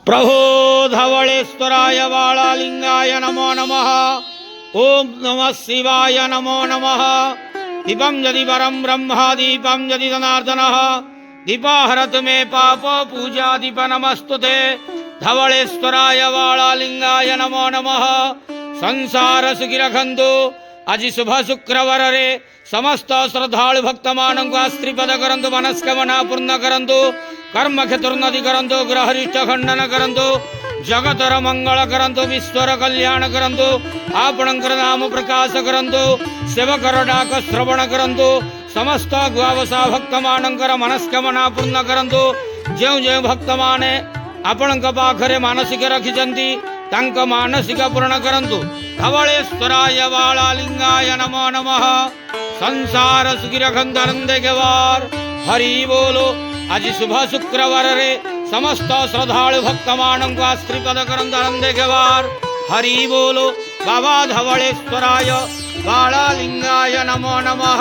प्रभो धवलेश्वराय बालालिंगाय नमो नमः। ओम नमः शिवाय नमो नमः। दीपं यदि वरं ब्रह्म दीपं यदि जनार्दनः दीपाहरत मे पाप पूजा दीप नमस्तुते। धवलेश्वराय बालालिंगाय नमो नमः। संसार सुखी रखंतु। आज शुभ शुक्रवार रे समस्त श्रद्धालु भक्त मानक स्त्रीपद करंतु मनस्कामना पूर्ण करंतु कर्म क्षेत्रोन्नति करंतु ग्रहरिष्ट खंडन करंतु जगतर मंगल करंतु विश्वर कल्याण करंतु आपणकर नाम प्रकाश करंतु सेवकर डाक श्रवण करंतु समस्त गुआवसा भक्त मानकर मनस्कामना पूर्ण करंतु। जो जो भक्त माने आपणक पाखरे मानसिक रखिचंती तांक मानसिक पूर्ण करंतु। धवलेश्वराय बालालिंगाय नमो नमः। संसार सुखी रखंतु आनंद गेवार हरि बोलो। आज शुभ शुक्रवार रे समस्त श्रद्धालु भक्त मानक स्त्रीपद करंतु आनंद गेवार हरि बोलो। बाबा धवलेश्वराय बालालिंगाय नमो नमः।